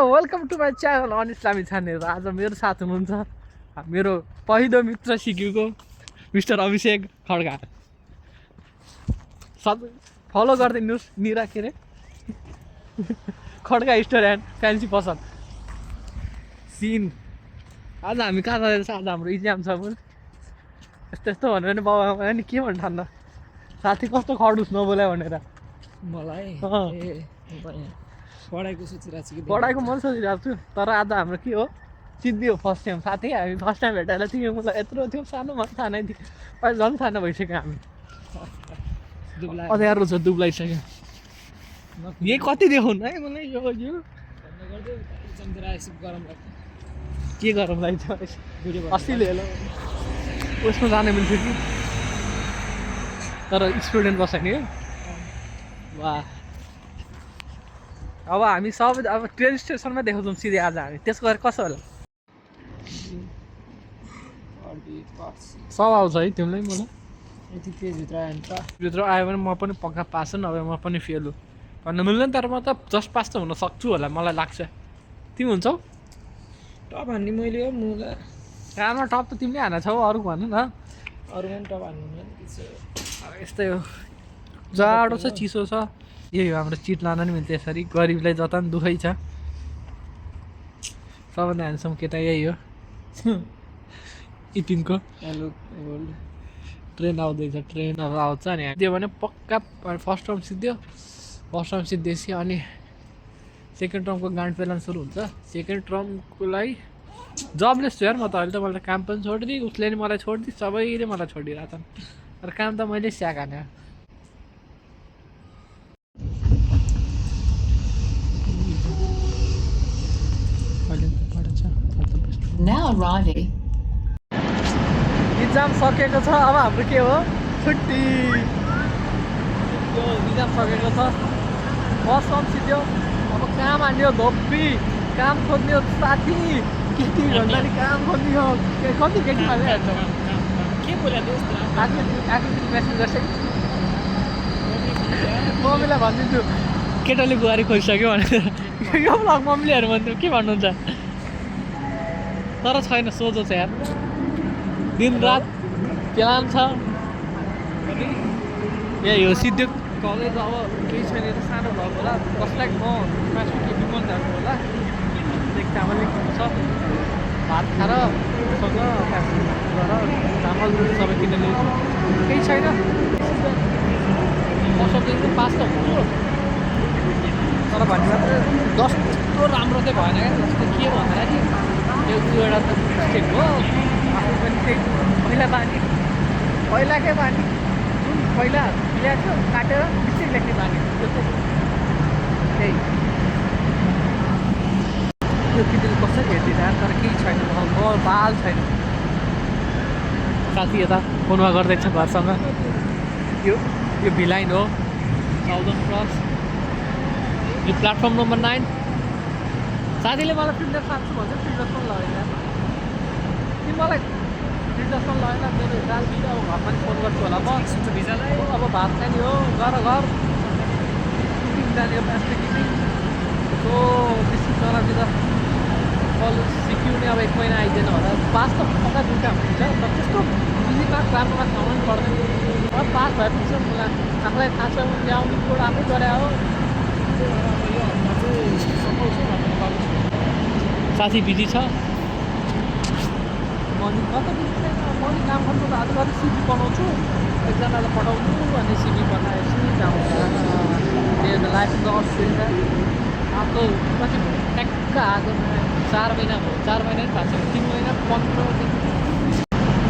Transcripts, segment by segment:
Welcome to my channel अनइस्लामी छानेर। आज मेरो साथ हुनुहुन्छ मेरो पहिलो मित्र सिक्युको मिस्टर अभिषेक खड्का। फलो गरिदिनुहोस् निरा के अरे खड्का स्टोर एन्ड फ्यान्सी पसल सिन। आज हामी कहाँ जाँदैछ? आज हाम्रो इक्जाम छ। यस्तो यस्तो भनेर नि बाबा नि के भन्नु ठान्दा साथी कस्तो खडुस नबोल्या भनेर मलाई पढाइको सोचिरहेको छु कि पढाइको मन सोचिरहेको छु। तर आज हाम्रो के हो सिद्धि हो फर्स्ट टाइम। साथी हामी फर्स्ट टाइम भेटाएर थियो मलाई यत्रो थियो सानोमा थाहा नै थियो। अहिले झन् थाहा भइसक्यो हामी अँध्यारो छ दुब्लाइसक्यो। यही कति देखाउनु है मलाई यो के गरम लाग्छ अस्तिले हेलो उसमा जाने मिल्थ्यो कि तर स्टुडेन्ट बस्छ नि वाह। अब हामी सब अब ट्रेन स्टेसनमा देखाउँछौँ सिधै आज हामी। त्यसको गरेर कसो होला सब आउँछ है तिमीलाई मलाई यति तेजभित्र आयो नि त। भित्र आयो भने म पनि पक्का पास हो नभए म पनि फेल हो भन्न मिल्दैन। तर म त जस्ट पास त हुन सक्छु होला मलाई लाग्छ। तिमी हुन्छौ टप हान्ने मैले हो मुला काममा टप त तिमीले हानेको छौ अरू भन न। अरूमा पनि टप हान्नु यस्तै हो जाडो छ चिसो छ यही हो हाम्रो चिट लान नि मिल्छ यसरी। गरिबलाई जता पनि दुःखै छ। सबभन्दा ह्यान्डसम केटा यही हो इटिङको। ट्रेन आउँदैछ ट्रेन अब आउँछ नि त्यो भने पक्का फर्स्ट टर्म सिद्धियो। फर्स्ट टर्म सिद्धेपछि अनि सेकेन्ड टर्मको गान्ड पेलन सुरु हुन्छ। सेकेन्ड टर्मको लागि जबलेस छु यार म त। अहिले त मलाई काम पनि छोडिदिएँ उसले नि मलाई छोडिदिएँ सबैले मलाई छोडिरहेको छन्। तर काम त मैले स्याहाने। Now arriving. इक्जाम सकेको छ। अब हाम्रो के हो छुट्टी। यो इक्जाम सकेको छ फर्स्ट टर्म सिद्धियो। अब काम हान्यो धोप्पी काम खोज्ने हो साथी। केटी भन्दा नि काम खोज्ने हो। कति केटी हाल्यो हेर्छ के बोला दोस्त आकृति मेसेज गर्छ कि मम्मीलाई भनिदिन्छु केटाले बुहारी खोजिसक्यो भनेर। यो ब्लग मम्मीलेहरू भन्थ्यो के भन्नुहुन्छ? तर छैन सोझो छ यार दिन रात प्लान छ। यही हो सिद्धि कलेज। अब केही छैन त सानो भ्लग होला कसलाई म मासु के विमल जानु होला एक चामल छ भात खाएर सँग गर चामल सबै किनेर ल्याउँछु केही छैन। असोदेखि पास त हुनु तर भन्ने मात्र जस्तो राम्रो चाहिँ भएन क्या। जस्तो के भन्दा नि एउटा त मिस्टेक हो आफू पनि त्यही पहिला बानी पहिलाकै बानी जुन पहिला ल्याएको काटेर मिस्टेक लेख्ने बानी त्यो त्यही त्यो केटीले कसरी हेर्दिनँ तर केही छैन म बाल छैन। साथी यता फोनमा गर्दैछ घरसँग। यो भिलाइन हो साउदर्न क्रस। यो प्लेटफर्म नम्बर 9। साथीले मलाई फिल्डर सान्छु भन्छ फिल्डरसम्म लगेन। तिमी मलाई फिल्डरसम्म लगेन मेरो दाजु अब घर पनि फोन गर्छु होला म भिजालाई। अब भात खाने हो घर जाने हो प्लास्टिक किटिङ सो बेसी नराम्रो कलेज सिक्यौँ अब 1 महिना आइदिएन होला। पास त पक्का दुईवटा हुन्छ तर त्यस्तो बिजी मार्क्स राम्रो मार्क्स आउनु पनि पर्दैन। अब पास भएपछि मलाई आफूलाई थाहा छ ल्याउने कुरो आफै गरे हो। साथी बिजी छ मनि कता बिजी छैन। मनि काम गर्नु त आज गरी सिभी बनाउँछु एकजनालाई पठाउँछु अनि सिभी बनाएपछि जाउँछ त्यो लाइफ अस्ट्रेलिया आएको कति ट्याक्क आएको 4 महिना भयो। 4 महिना नि भएको छ 3 महिना 15 दिन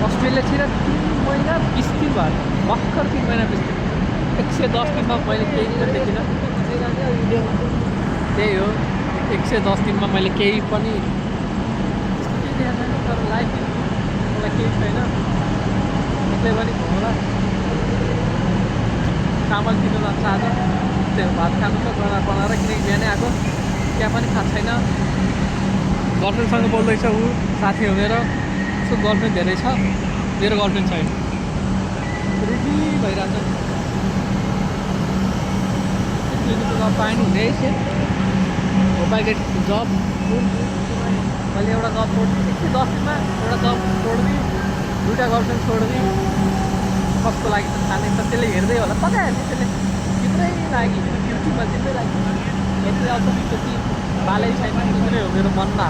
अस्ट्रेलियातिर 3 महिना 20 दिन भयो भर्खर 3 महिना 20 दिन 110 दिनमा मैले केही पनि देखिनँ। त्यही हो 110 दिनमा मैले केही पनि केही देखाएको छैन। तर लाइफ मलाई केही छैन एक्लै पनि होला। चामल किन्नु जान्छ आज त्यो भात खानु छ बनाएर किनकि बिहानै आएको त्यहाँ पनि थाहा छैन। गर्लफ्रेन्डसँग बोल्दैछ ऊ साथी हो मेरो। उसको गर्लफ्रेन्ड धेरै छ मेरो गर्लफ्रेन्ड छैन। रेडी भइरहेछ पानी हुँदैछ। होप आई गेट जब मैले एउटा जब छोड्दिएँ एकछिन 10 दिनमा एउटा जब छोड्दिएँ 2टा गर्लफ्रेन्ड छोड्दिएँ कसको लागि त थाहा त त्यसले हेर्दै होला पक्का हेर्ने त्यसले तिम्रै लागि युट्युबमा तिम्रै लागि हेर्दै आउँछ कि बालै छैन तिम्रै हो मेरो मनमा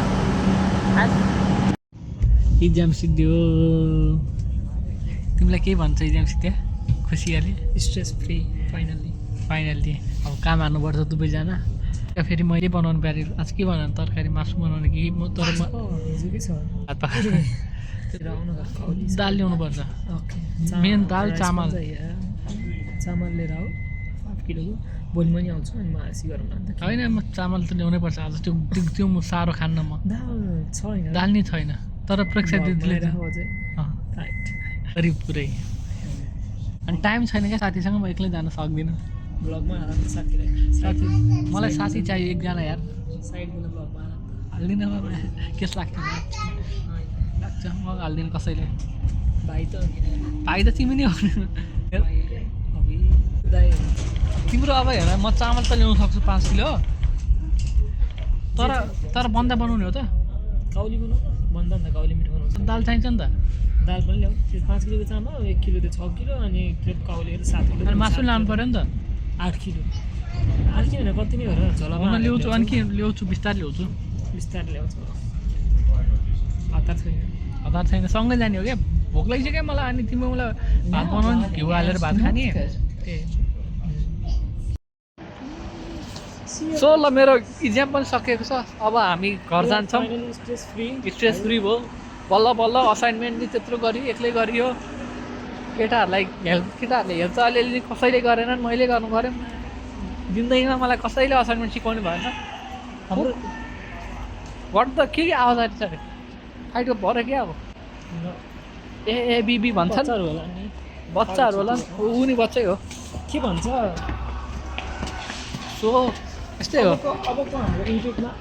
इक्जाम सिद्धियो तिमीलाई के भन्छ इक्जाम सिद्धियो खुसियाली स्ट्रेस फ्री फाइनल्ली अब काम हाल्नुपर्छ दुवैजना फेरि मैले बनाउनु पर्यो आज के बनाउनु तरकारी मासु बनाउने कि म तर हात पकाएर दाल ल्याउनुपर्छ मेन दाल चामल लिएर आऊ 5 किलोको भोलि पनि आउँछु अनि म आसी गरौँ न होइन म चामल त ल्याउनै पर्छ आज त्यो म साह्रो खान्न म दाल छैन दाल नै छैन तर प्रेक्षक दिदीले गरिब पुरै अनि टाइम छैन क्या साथीसँग म एक्लै जान सक्दिनँ ब्लगमा हाल्नु साथीलाई साथी मलाई साथी चाहियो एकजना यार साइडबाट ब्लगमा हाल्दिनँ केस लाग्छ लाग्छ म हाल्दिनँ कसैले भाइ त तिमी नै हो तिम्रो अब हेर म चामल त ल्याउनु सक्छु 5 किलो तर बन्दा बनाउने हो त काउली बनाउनु बन्दा नि त काउली मिठो बनाउँछ दाल चाहिन्छ नि त दाल पनि ल्याऊ त्यो 5 किलोको चामल 1 किलो त्यो 6 किलो अनि 1 किलो काउली 7 किलो अनि मासु लानु पऱ्यो नि त 8 किलो 8 किलो कति नै हो र झोलामा म ल्याउँछु अनि के ल्याउँछु बिस्तारै ल्याउँछु बिस्तारै ल्याउँछु हतार छैन सँगै जाने हो क्या भोक लागिसक्यो क्या मलाई अनि तिम्रो मलाई भात बनाउनु घिउ हालेर भात खाने सो ल मेरो इक्जाम पनि सकिएको छ अब हामी घर जान्छौँ स्ट्रेस फ्री भयो बल्ल बल्ल असाइनमेन्ट नि त्यत्रो गरियो एक्लै गरियो केटाहरूले हेल्छ अलिअलि कसैले गरेनन् मैले गर्नु पऱ्यो जिन्दगीमा मलाई कसैले असाइनमेन्ट सिकाउनु भएन हाम्रो वाट त के आवाज आएको छ अरे फाइटको पऱ्यो क्या अब एबिबी भन्छन् बच्चाहरू होला ऊ नि बच्चै हो के भन्छ सो यस्तै हो अबको हाम्रो इन्टेकमा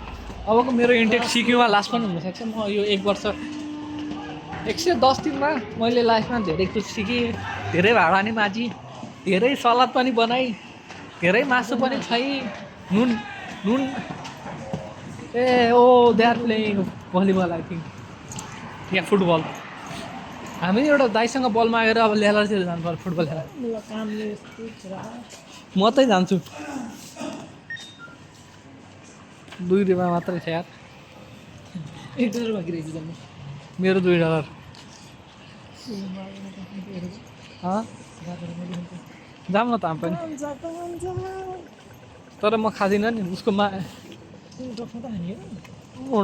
अबको मेरो इन्टेक सिक्युमा लास्ट पनि हुनसक्छ म यो 1 वर्ष 110 दिनमा मैले लाइफमा धेरै कुछ सिकेँ धेरै भाँडा नि माझी धेरै सलाद पनि बनाएँ धेरै मासु पनि खाएँ नुन oh they are playing volleyball I think या फुटबल हामी एउटा दाइसँग बल मागेर अब ल्यालरतिर जानु पर्यो फुटबल खेला म त जान्छु 2 रुपियाँ मात्रै छ यार $1 बाँकी रहेछ जम्मा मेरो $2 जाऊँ न त हामी पनि तर म खाँदिनँ नि उसको म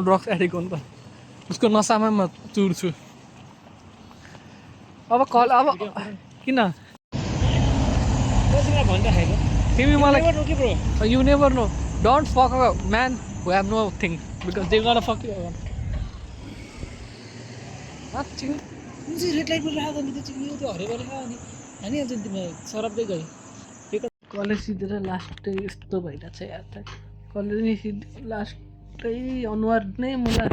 ड्रग्स एडिक्ट हो नि त उसको नसामा म चुर्छु अब किन तिमी मलाई you never know don't fuck a man who have no thing because they gonna fuck you red लाइटबाट राख्दा नि त्यो हरेबाट अनि हानिहाल्छ नि तिमीलाई सराप्दै गयो कलेज सिधेर लास्टै यस्तो भइरहेको छ यार त कलेज सिधै लास्टै अनुहार नै मलाई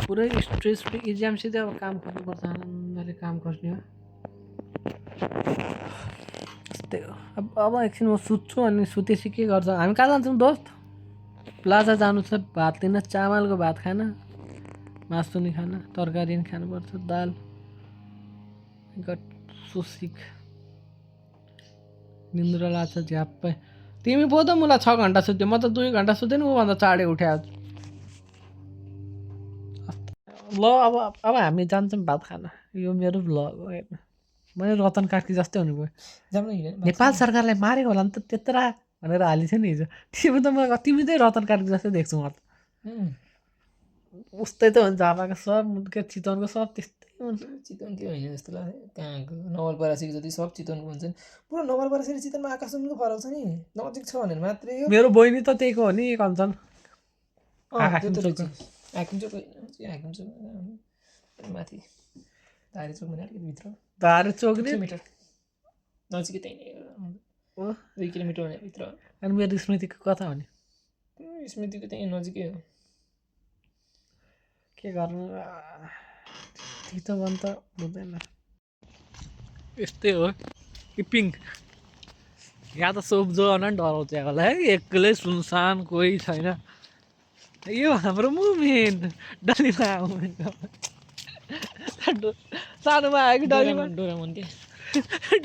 पुरै स्ट्रेस फ्री इक्जाम सिधै अब काम गर्नुपर्छ आनन्दले काम गर्ने हो त्यस्तै हो अब एकछिन म सुत्छु अनि सुतेपछि के गर्छ हामी कहाँ जान्छौँ दोस्त प्लाजा जानु छ भात लिन चामलको भात खान मासु नि खान तरकारी नि खानुपर्छ दाल सुसिक निन्द्रा लाग्छ झ्याप्पै तिमी पो त मलाई 6 घन्टा सुत्यो म त 2 घन्टा सुतेँ नि ऊभन्दा चाँडै उठ्यो ल अब हामी जान्छौँ भात खान यो मेरो भ्लग हो हेर्नु मैले रतन कार्की जस्तै हुनुभयो नेपाल सरकारलाई मारेको होला नि त त्यत्रा भनेर हालेको थियो नि हिजो तिमी चाहिँ रतन कार्की जस्तै देख्छु म त उस्तै त हुन्छ आमाको सब चितवनको सब त्यस्तै हुन्छ चितवन के होइन जस्तो लाग्छ कहाँको नवलपरासीको जति सब चितवनको भन्छन् पुरा नवलपरासी र चितवनमा आकाशको फरक छ नि नजिक छ भनेर मात्रै हो मेरो बहिनी त त्यहीको हो नि कञ्चन माथि धारे चोक भने अलिकति भित्र धारे चोक किलोमिटर नजिकै त्यही नै हो 2 किलोमिटर भने भित्र अनि मेरो स्मृतिको कथा हो नि स्मृतिको त्यही नजिकै हो के गर्नु चितवन त हुँदैन यस्तै हो पिङ यहाँ त सोप जो डराउँछ होला है एक्लै सुनसान कोही छैन यो हाम्रो मुभमेन्ट डलीमा सानोमा आएको डलीमा डोरेमोन के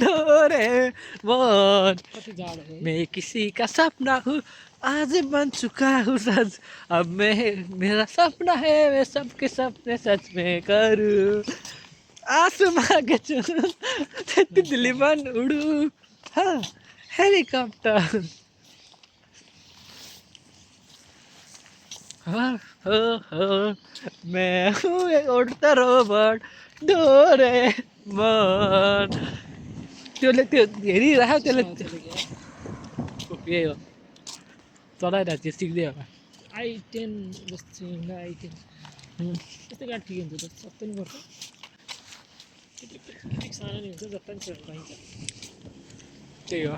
डोरेमोन कति जाडो है मैं किसी का सपना हूँ आज बन चुका हूँ सच अब मैं मेरा सपना है मैं सबके सपने सच में करूँ आसमां के चुन तितली बन उड़ूं हाँ हेलीकॉप्टर हो मैं हूँ एक उड़ता रोबोट डोरेमोन त्यसले त्यो हेरिरहेको त्यसले यही हो चलाइरहेको त्यो सिक्दै होला i10 जस्तो i10 यस्तो गाडी ठिकै हुन्छ त सबै नि पर्छ अलिक सानो नि हुन्छ जता नि चलाउनु पाइन्छ त्यही हो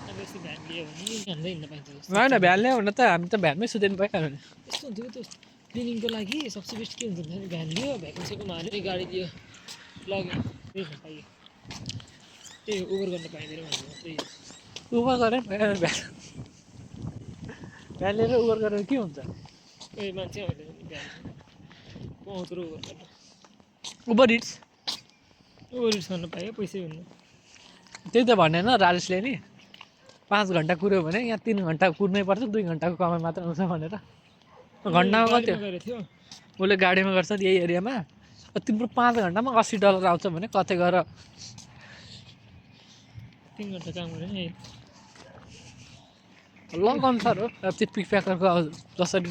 अब यस्तो भ्यान लियो भने हान्दै हिँड्न पाइन्छ जस्तो होइन भ्यान ल्यायो भने त हामी त भ्यानमै सुत्नु पाइहाल्यो नि यस्तो हुन्थ्यो त्यो क्लिनिङको लागि सबसे बेस्ट के हुन्छ भने भ्यान लियो भ्याकेन्सीकोमा हाल्यो गाडी लियो लग्यो त्यही हो पाइयो त्यही हो ओभर गर्न पाइँदैन भनेको त्यही हो उबर गरेँ भ्यान भ्यान लिएर उबर गरेर के हुन्छ ए मान्छे आउँदैन नि भ्यान पाउँदो ओभर गर्न उबर इट्स ओभर युज गर्न पायो पैसै हुनु त्यही त भने होइन राजेशले नि 5 घन्टा कुर्यो भने यहाँ 3 घन्टा कुर्नै पर्छ 2 घन्टाको कमाइ मात्र आउँछ भनेर घन्टामा कति हो गरेको थियो उसले गाडीमा गर्छ यही एरियामा तिम्रो 5 घन्टामा $80 आउँछ भने कतै गएर 3 घन्टा काम गरेँ नि लङ अनुसार हो अब त्यो पिक प्याकरको जसरी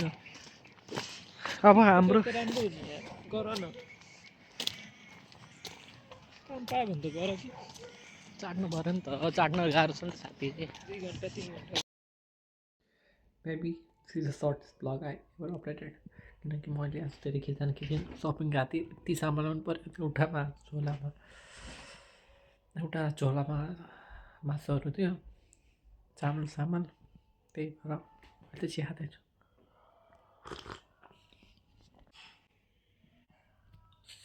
अब हाम्रो त राम्रो हुने यार गर न काम पायो भने त गर कि चाट्नु पऱ्यो नि त चाट्न गाह्रो छ नि त साथी 2 घन्टा 3 घन्टा maybe this is a short blog I ever updated किनकि मैले आज धेरै खेल्दैन के सपिङ गएको थिएँ यति सामान ल्याउनु पऱ्यो एउटामा एउटा झोलामा मासुहरू थियो चामल सामान त्यही भएर अहिले चिया खाँदैछु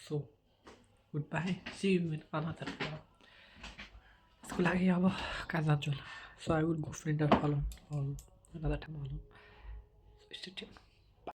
so good bye see you in another यसको लागि अब कहाँ जान्छु होला so I would go friend follow another time होला स्टे ट्युन